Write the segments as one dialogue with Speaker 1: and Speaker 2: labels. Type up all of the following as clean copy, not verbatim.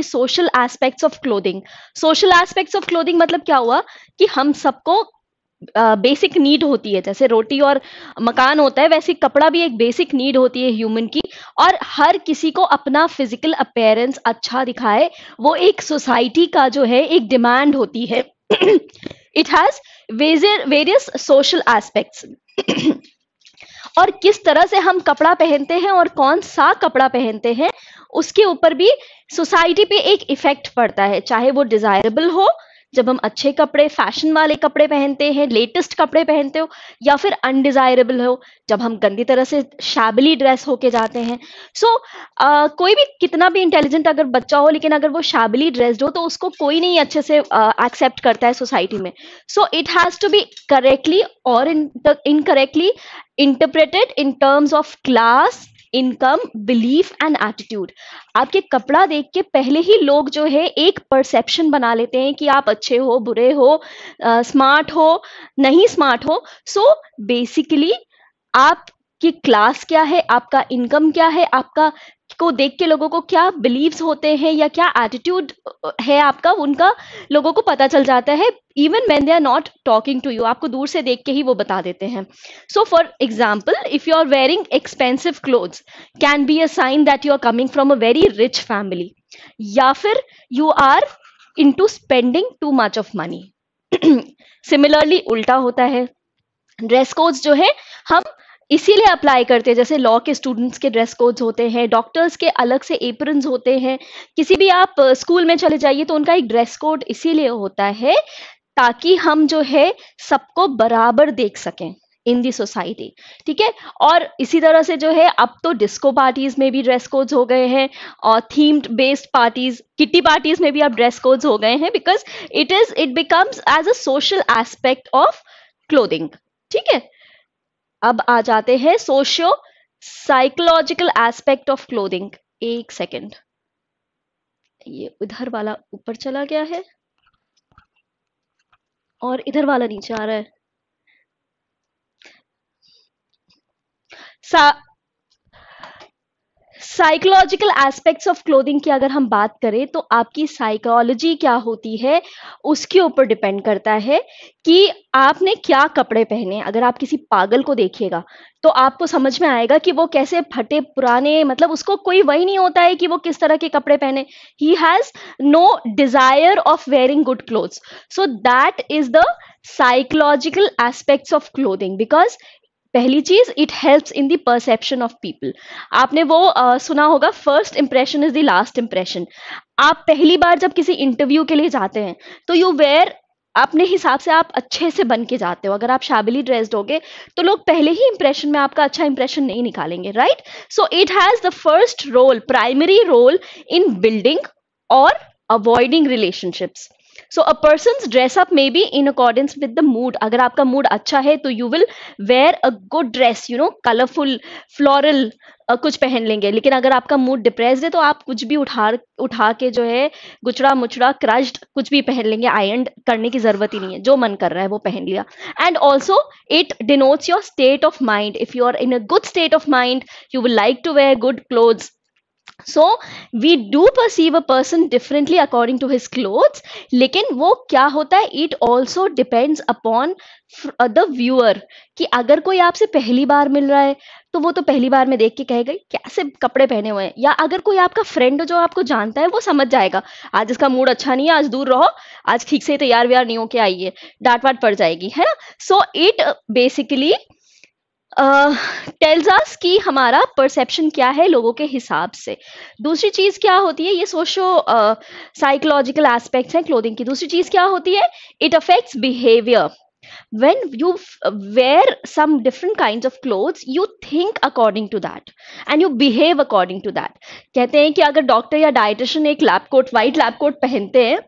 Speaker 1: Social aspects of clothing. Social aspects of clothing मतलब क्या हुआ कि हम सबको बेसिक नीड होती है, जैसे रोटी और मकान होता है वैसे कपड़ा भी एक बेसिक नीड होती है ह्यूमन की। और हर किसी को अपना फिजिकल अपीयरेंस अच्छा दिखाए, वो एक सोसाइटी का जो है एक डिमांड होती है। It has various social aspects. और किस तरह से हम कपड़ा पहनते हैं और कौन सा कपड़ा पहनते हैं उसके ऊपर भी सोसाइटी पे एक इफेक्ट पड़ता है, चाहे वो डिजायरेबल हो, जब हम अच्छे कपड़े फैशन वाले कपड़े पहनते हैं, लेटेस्ट कपड़े पहनते हो, या फिर अनडिजायरेबल हो जब हम गंदी तरह से शैबली ड्रेस होके जाते हैं। सो कोई भी कितना भी इंटेलिजेंट अगर बच्चा हो, लेकिन अगर वो शैबली ड्रेस्ड हो तो उसको कोई नहीं अच्छे से एक्सेप्ट करता है सोसाइटी में। So it has to be correctly or incorrectly interpreted in terms of class, income, belief and attitude. आपके कपड़ा देख के पहले ही लोग जो है एक परसेप्शन बना लेते हैं कि आप अच्छे हो, बुरे हो, स्मार्ट हो, नहीं स्मार्ट हो। सो बेसिकली आपकी क्लास क्या है, आपका इनकम क्या है, आपका को देख के लोगों को क्या बिलीव्स होते हैं या क्या एटीट्यूड है आपका, उनका लोगों को पता चल जाता है। Even when they are not talking to you, आपको दूर से देख के ही वो बता देते हैं। So for example, if you are wearing expensive clothes can be a sign that you are coming from a very rich family, या फिर you are into spending too much of money. Similarly उल्टा होता है, dress codes जो है हम इसीलिए apply करते हैं, जैसे लॉ के स्टूडेंट्स के ड्रेस कोड्स होते हैं, डॉक्टर्स के अलग से एप्रन्स होते हैं, किसी भी आप स्कूल में चले जाइए तो उनका एक ड्रेस कोड इसीलिए होता है ताकि हम जो है सबको बराबर देख सकें इन दी सोसाइटी। ठीक है। और इसी तरह से जो है अब तो डिस्को पार्टीज में भी ड्रेस कोड्स हो गए हैं, और themed based parties, kitty parties में भी अब ड्रेस कोड्स हो गए हैं, because it becomes as a social aspect of clothing. ठीक है। अब आ जाते हैं socio psychological aspect of clothing. एक सेकेंड, ये इधर वाला ऊपर चला गया है और इधर वाला नीचे आ रहा है। सा साइकोलॉजिकल एस्पेक्ट्स ऑफ क्लोथिंग की अगर हम बात करें तो आपकी साइकोलॉजी क्या होती है उसके ऊपर डिपेंड करता है कि आपने क्या कपड़े पहने। अगर आप किसी पागल को देखिएगा तो आपको समझ में आएगा कि वो कैसे फटे पुराने, मतलब उसको कोई वही नहीं होता है कि वो किस तरह के कपड़े पहने। He has no desire of wearing good clothes. So that is the psychological aspects of clothing, because पहली चीज, it helps in the perception of people. आपने वो सुना होगा, first impression is the last impression. आप पहली बार जब किसी इंटरव्यू के लिए जाते हैं तो यू वेयर अपने हिसाब से, आप अच्छे से बन के जाते हो। अगर आप शैबिली ड्रेस्ड होगे तो लोग पहले ही इंप्रेशन में आपका अच्छा इंप्रेशन नहीं निकालेंगे, right. So it has the first role, primary role in building or avoiding relationships. So a person's dress up may be in accordance with the mood. अगर आपका मूड अच्छा है तो you will wear a good dress, you know, colourful, floral कुछ पहन लेंगे। लेकिन अगर आपका मूड डिप्रेस्ड है तो आप कुछ भी उठा के जो है गुचड़ा मुचड़ा क्रश्ड कुछ भी पहन लेंगे, आयरन करने की जरूरत ही नहीं है, जो मन कर रहा है वो पहन लिया। And also it denotes your state of mind. If you are in a good state of mind you will like to wear good clothes. So we do perceive a person differently according to his clothes, लेकिन वो क्या होता है, it also depends upon the viewer, कि अगर कोई आपसे पहली बार मिल रहा है तो वो तो पहली बार में देख के कहेगा कैसे कपड़े पहने हुए हैं, या अगर कोई आपका फ्रेंड जो आपको जानता है वो समझ जाएगा आज इसका मूड अच्छा नहीं है, आज दूर रहो, आज ठीक से तैयार व्यार नहीं होके आई है, डांट वाट पड़ जाएगी, है ना। So it basically tells us कि हमारा परसेप्शन क्या है लोगों के हिसाब से। दूसरी चीज क्या होती है, ये सोशो साइकोलॉजिकल एस्पेक्ट्स हैं क्लोथिंग की। दूसरी चीज क्या होती है, it affects behaviour. when you wear some different kinds of clothes you think according to that and you behave according to that। कहते हैं कि अगर डॉक्टर या डाइटिशियन एक lab coat, white lab coat पहनते हैं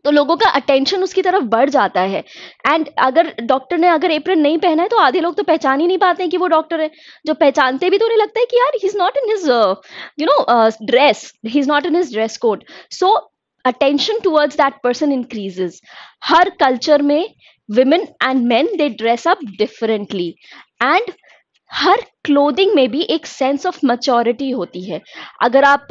Speaker 1: तो लोगों का अटेंशन उसकी तरफ बढ़ जाता है। एंड अगर डॉक्टर ने अगर एप्रन नहीं पहना है तो आधे लोग तो पहचान ही नहीं पाते हैं कि वो डॉक्टर है। जो पहचानते भी तो उन्हें लगता है कि यार he is not in his dress, he is not in his dress code. So attention towards that person increases. Her culture में women and men they dress up differently, and her clothing में भी एक sense of maturity होती है। अगर आप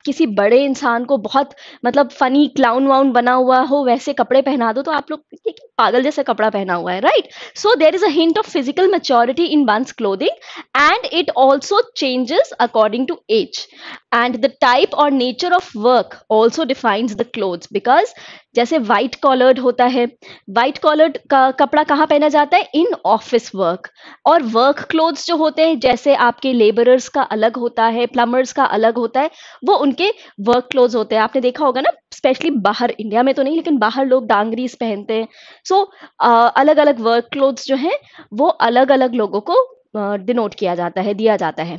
Speaker 1: किसी बड़े इंसान को बहुत मतलब फनी क्लाउन वाउन बना हुआ हो वैसे कपड़े पहना दो तो आप लोग ये क्या पागल जैसा कपड़ा पहना हुआ है, right? So there is a hint of physical maturity in one's clothing and it also changes according to age and the type or nature of work also defines the clothes because जैसे white collared होता है, white collared का कपड़ा कहाँ पहना जाता है? In office work. और वर्क क्लोथ्स जो होते हैं जैसे आपके लेबरर्स का अलग होता है, प्लम्बर्स का अलग होता है, वो उनके वर्क क्लोथ्स होते हैं। आपने देखा होगा ना, स्पेशली बाहर, इंडिया में तो नहीं लेकिन बाहर लोग डांगरीज पहनते हैं। सो अलग अलग वर्क क्लोथ्स जो हैं वो अलग अलग लोगों को डिनोट किया जाता है, दिया जाता है।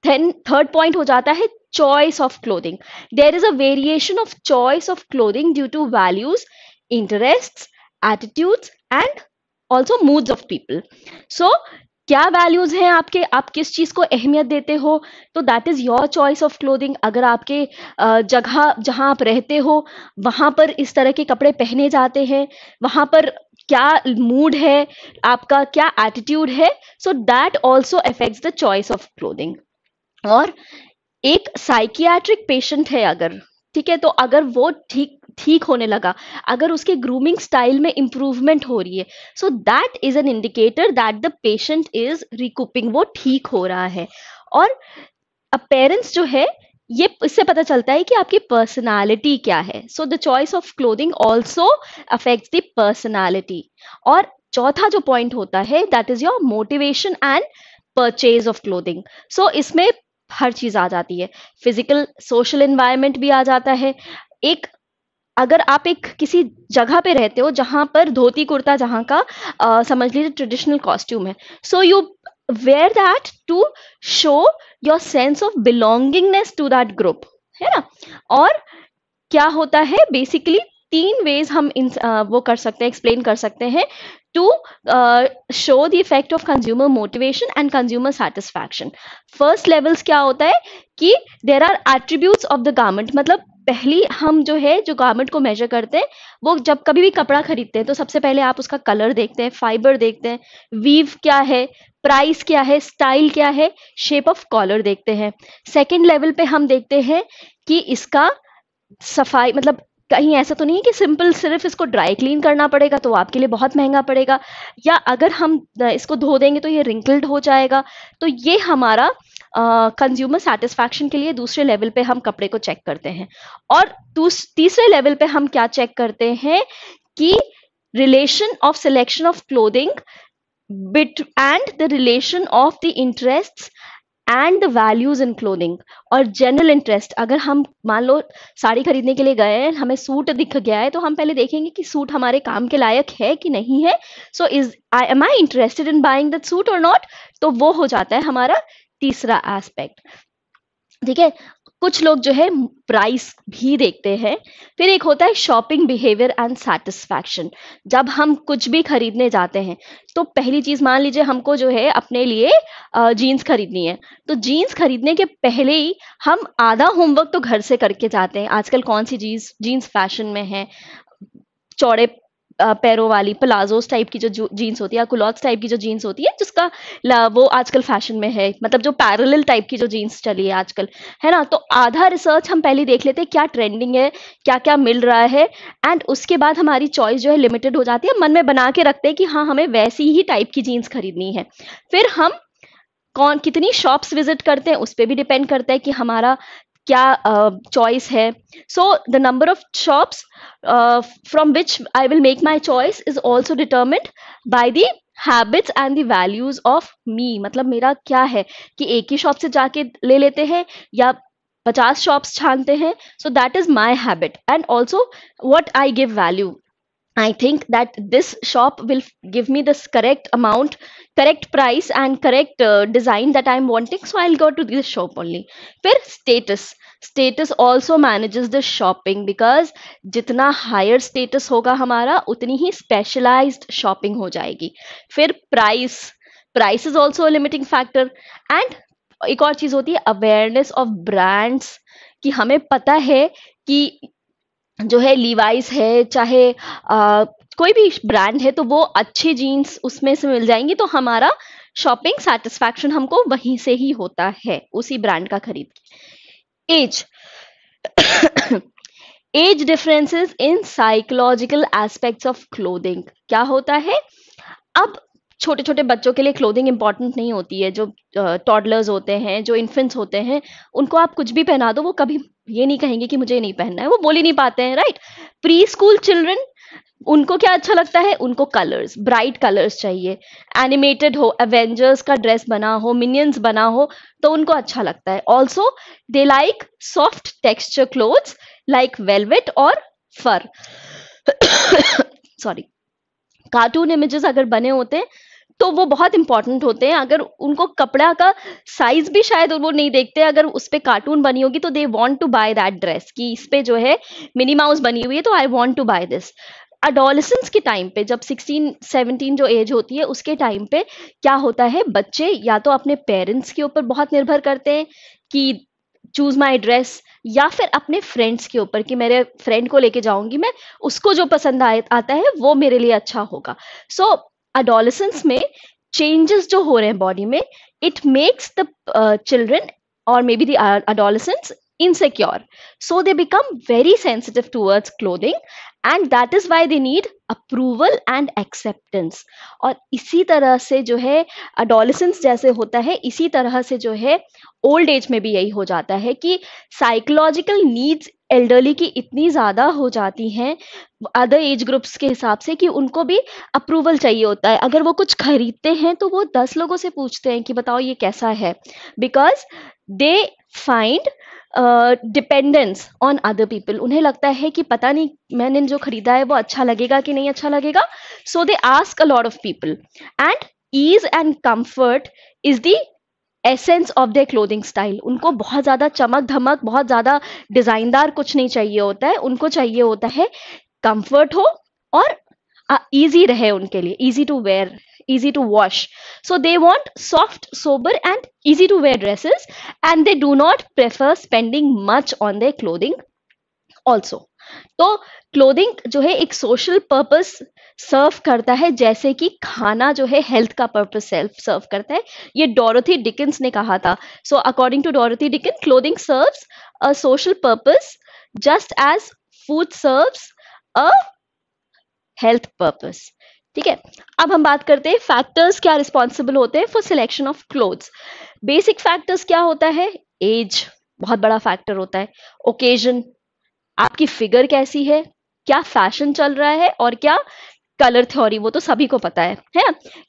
Speaker 1: देन थर्ड पॉइंट हो जाता है choice of clothing. There is a variation of choice of clothing due to values, interests, attitudes and also moods of people. So क्या वैल्यूज हैं आपके, आप किस चीज को अहमियत देते हो, तो that is your choice of clothing. अगर आपके जगह जहां आप रहते हो वहां पर इस तरह के कपड़े पहने जाते हैं, वहां पर क्या मूड है आपका, क्या एटीट्यूड है, so that also affects the choice of clothing. और एक साइकियाट्रिक पेशेंट है अगर, ठीक है, तो अगर वो ठीक ठीक होने लगा, अगर उसके ग्रूमिंग स्टाइल में इंप्रूवमेंट हो रही है, so that is an indicator that the patient is recouping, वो ठीक हो रहा है। और अपेरेंस जो है ये इससे पता चलता है कि आपकी पर्सनालिटी क्या है। So the choice of clothing also affects the personality. और चौथा जो पॉइंट होता है that is your motivation and purchase of clothing. So इसमें हर चीज आ जाती है, फिजिकल सोशल एनवायरनमेंट भी आ जाता है। एक अगर आप एक किसी जगह पे रहते हो जहां पर धोती कुर्ता जहां का समझ लीजिए ट्रेडिशनल कॉस्ट्यूम है, so you wear that to show your sense of belongingness to that group, है ना? और क्या होता है बेसिकली, तीन वेज हम वो कर सकते हैं, एक्सप्लेन कर सकते हैं to show the effect of consumer motivation and consumer satisfaction. First levels क्या होता है कि there are attributes of the garment, मतलब पहली हम जो है जो गारमेंट को मेजर करते हैं, वो जब कभी भी कपड़ा खरीदते हैं तो सबसे पहले आप उसका कलर देखते हैं, फाइबर देखते हैं, वीव क्या है, प्राइस क्या है, स्टाइल क्या है, शेप ऑफ कॉलर देखते हैं। सेकेंड लेवल पे हम देखते हैं कि इसका सफाई, मतलब कहीं ऐसा तो नहीं है कि सिंपल सिर्फ इसको ड्राई क्लीन करना पड़ेगा तो आपके लिए बहुत महंगा पड़ेगा, या अगर हम इसको धो देंगे तो ये रिंकल्ड हो जाएगा। तो ये हमारा कंज्यूमर सेटिस्फैक्शन के लिए दूसरे लेवल पे हम कपड़े को चेक करते हैं। और तीसरे लेवल पे हम क्या चेक करते हैं कि relation of selection of clothing bit and the relation of the interests and the values in clothing और जनरल इंटरेस्ट। अगर हम मान लो साड़ी खरीदने के लिए गए हैं, हमें सूट दिख गया है, तो हम पहले देखेंगे कि सूट हमारे काम के लायक है कि नहीं है। So is am I interested in buying that suit और नॉट, तो वो हो जाता है हमारा तीसरा एस्पेक्ट, ठीक है। कुछ लोग जो है प्राइस भी देखते हैं। फिर एक होता है शॉपिंग बिहेवियर एंड सेटिस्फैक्शन। जब हम कुछ भी खरीदने जाते हैं तो पहली चीज मान लीजिए हमको जो है अपने लिए जीन्स खरीदनी है, तो जीन्स खरीदने के पहले ही हम आधा होमवर्क तो घर से करके जाते हैं। आजकल कौन सी जीन्स फैशन में है, चौड़े पैरों वाली प्लाजोस टाइप की जो जीन्स होती है, कुलॉत्स टाइप की जो जीन्स होती है, जिसका वो आजकल फैशन में है, मतलब जो पैरेलल टाइप की जो जीन्स चली है आजकल, है ना? तो आधा रिसर्च हम पहले देख लेते हैं क्या ट्रेंडिंग है, क्या क्या मिल रहा है, एंड उसके बाद हमारी चॉइस जो है लिमिटेड हो जाती है। मन में बना के रखते हैं कि हाँ हमें वैसी ही टाइप की जीन्स खरीदनी है। फिर हम कौन कितनी शॉप्स विजिट करते हैं उस पर भी डिपेंड करता है कि हमारा क्या चॉइस है। So the number of shops from which I will make my choice is also determined by the habits and the values of me. मतलब मेरा क्या है कि एक ही शॉप से जाके ले लेते हैं या 50 शॉप्स छानते हैं। सो that is my habit and also what I give value. I think that this shop will give me this correct amount, correct price, and correct design that I'm wanting. So I'll go to this shop only. फिर status. Status also manages the shopping because जितना higher status होगा हमारा उतनी ही specialized shopping हो जाएगी। फिर price. Price is also a limiting factor. And एक और चीज होती है awareness of brands, कि हमें पता है कि जो है लीवाइस है, चाहे कोई भी ब्रांड है, तो वो अच्छी जीन्स उसमें से मिल जाएंगी, तो हमारा शॉपिंग सेटिस्फैक्शन हमको वहीं से ही होता है, उसी ब्रांड का खरीद के। Age age differences in psychological aspects of clothing क्या होता है? अब छोटे छोटे बच्चों के लिए क्लोथिंग इंपॉर्टेंट नहीं होती है। जो टॉडलर्स होते हैं, जो इन्फेंट्स होते हैं, उनको आप कुछ भी पहना दो, वो कभी ये नहीं कहेंगे कि मुझे ये नहीं पहनना है, वो बोल ही नहीं पाते हैं, राइट? प्री स्कूल चिल्ड्रन, उनको क्या अच्छा लगता है? उनको कलर्स, ब्राइट कलर्स चाहिए। एनिमेटेड हो, एवेंजर्स का ड्रेस बना हो, मिनियंस बना हो, तो उनको अच्छा लगता है। Also they like soft texture clothes like velvet और फर। सॉरी। कार्टून इमेजेस अगर बने होते हैं तो वो बहुत इंपॉर्टेंट होते हैं। अगर उनको कपड़ा का साइज भी शायद वो नहीं देखते, अगर उस पे कार्टून बनी होगी तो they want to buy that dress, कि इस पे जो है मिनी माउस बनी हुई है तो I want to buy this. Adolescence के टाइम पे, जब 16-17 जो एज होती है, उसके टाइम पे क्या होता है, बच्चे या तो अपने पेरेंट्स के ऊपर बहुत निर्भर करते हैं कि चूज माई ड्रेस, या फिर अपने फ्रेंड्स के ऊपर कि मेरे फ्रेंड को लेके जाऊंगी मैं, उसको जो पसंद आता है वो मेरे लिए अच्छा होगा। सो अडोलेसेंस में चेंजेस जो हो रहे हैं बॉडी में, it makes the children or maybe the adolescents insecure, so they become very sensitive towards clothing, and that is why they need approval and acceptance। और इसी तरह से जो है adolescence जैसे होता है, इसी तरह से जो है ओल्ड एज में भी यही हो जाता है कि साइकोलॉजिकल नीड्स एल्डरली की इतनी ज़्यादा हो जाती हैं अदर एज ग्रुप्स के हिसाब से कि उनको भी अप्रूवल चाहिए होता है। अगर वो कुछ खरीदते हैं तो वो 10 लोगों से पूछते हैं कि बताओ ये कैसा है, because they find dependence on other people. उन्हें लगता है कि पता नहीं मैंने जो खरीदा है वो अच्छा लगेगा कि नहीं अच्छा लगेगा, so they ask a lot of people. And ease and comfort is the essence of their clothing style. उनको बहुत ज़्यादा चमक धमक, बहुत ज़्यादा डिज़ाइनदार कुछ नहीं चाहिए होता है, उनको चाहिए होता है कंफर्ट हो और easy रहे उनके लिए, easy to wear, easy to wash. So they want soft, sober and easy to wear dresses, and they do not prefer spending much on their clothing also. तो क्लोथिंग जो है एक सोशल पर्पस सर्व करता है, जैसे कि खाना जो है हेल्थ का पर्पस सर्व करता है। ये डोरोथी डिकिंस ने कहा था। So according to Dorothy Dickins, clothing serves a social purpose just as food serves a health purpose. ठीक है, अब हम बात करते हैं फैक्टर्स क्या रिस्पॉन्सिबल होते हैं for selection of clothes. Basic factors क्या होता है? एज बहुत बड़ा फैक्टर होता है। ओकेजन, आपकी फिगर कैसी है, क्या फैशन चल रहा है, और क्या कलर थ्योरी, वो तो सभी को पता है।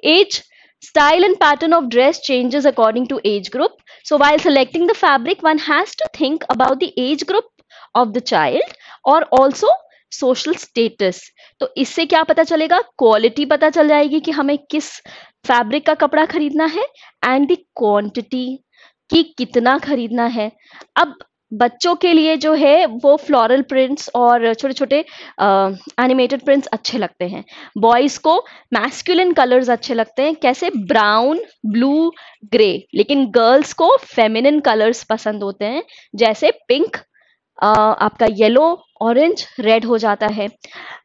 Speaker 1: Age, style and pattern of dress changes according to age group. So while selecting the fabric, one has to think about the age group of the child or also social status. तो इससे क्या पता चलेगा? Quality पता चल जाएगी कि हमें किस फैब्रिक का कपड़ा खरीदना है, एंड द क्वांटिटी कि कितना खरीदना है। अब बच्चों के लिए जो है वो फ्लोरल प्रिंट्स और छोटे छोटे एनिमेटेड प्रिंट्स अच्छे लगते हैं। बॉयज को मैस्कुलिन कलर्स अच्छे लगते हैं, कैसे? Brown, blue, grey. लेकिन गर्ल्स को फेमिनिन कलर्स पसंद होते हैं, जैसे पिंक, आपका येलो, ऑरेंज, रेड हो जाता है।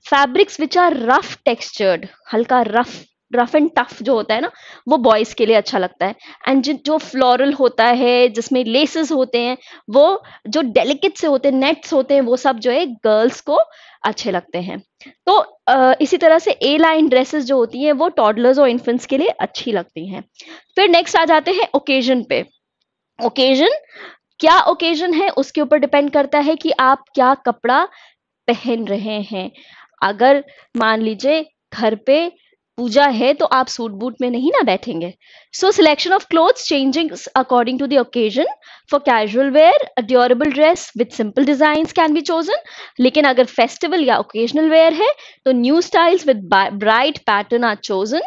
Speaker 1: Fabrics which are rough textured, हल्का रफ एंड टफ जो होता है ना, वो बॉयज के लिए अच्छा लगता है। एंड जो फ्लोरल होता है, जिसमें लेसेस होते हैं, वो जो डेलिकेट से होते हैं, नेट्स होते हैं, वो सब जो है गर्ल्स को अच्छे लगते हैं। तो इसी तरह से ए लाइन ड्रेसेस जो होती हैं वो टॉडलर्स और इन्फेंट्स के लिए अच्छी लगती हैं। फिर नेक्स्ट आ जाते हैं ओकेजन पे। ओकेजन, क्या ओकेजन है उसके ऊपर डिपेंड करता है कि आप क्या कपड़ा पहन रहे हैं। अगर मान लीजिए घर पे पूजा है तो आप सूट बूट में नहीं ना बैठेंगे। So selection of clothes changing according to the occasion. For casual wear a durable dress with simple designs can be chosen. लेकिन अगर फेस्टिवल या ओकेजनल वेयर है तो new styles with bright pattern are chosen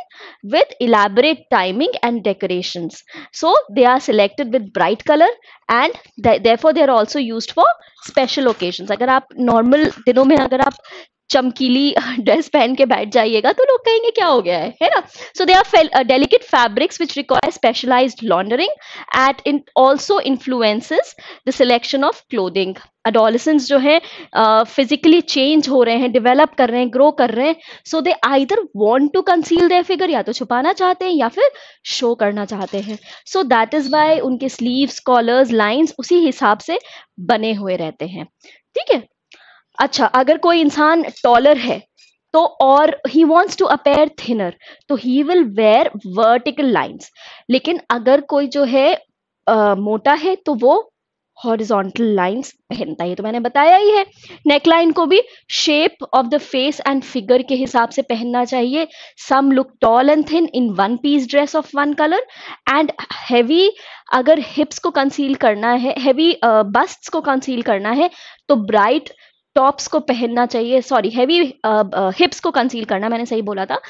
Speaker 1: with elaborate timing and decorations. So they are selected with bright color and therefore they are also used for special occasions. अगर आप normal दिनों में अगर आप चमकीली dress पहन के बैठ जाइएगा तो लोग कहेंगे क्या हो गया है ना? So they are delicate fabrics which require specialised laundering at in also influences the selection of clothing. Adolescence जो है फिजिकली चेंज हो रहे हैं, डेवलप कर रहे हैं, ग्रो कर रहे हैं, so they either want to conceal their figure, या तो छुपाना चाहते हैं या फिर शो करना चाहते हैं। सो दैट इज वाई उनके स्लीव्स, कॉलर्स, लाइंस उसी हिसाब से बने हुए रहते हैं। ठीक है। अच्छा, अगर कोई इंसान टॉलर है तो or he wants to appear thinner तो he will wear vertical lines. लेकिन अगर कोई जो है मोटा है तो वो हॉरिजॉन्टल लाइंस पहनता है, तो मैंने बताया ही है। नेकलाइन को भी shape of the face and figure के हिसाब से पहनना चाहिए। Some look tall and thin in one piece dress of one colour and heavy. अगर हिप्स को कंसील करना है, हैवी बस्ट्स को कंसील करना है तो ब्राइट टॉप्स को पहनना चाहिए। सॉरी, हैवी हिप्स को कंसील करना, मैंने सही बोला था।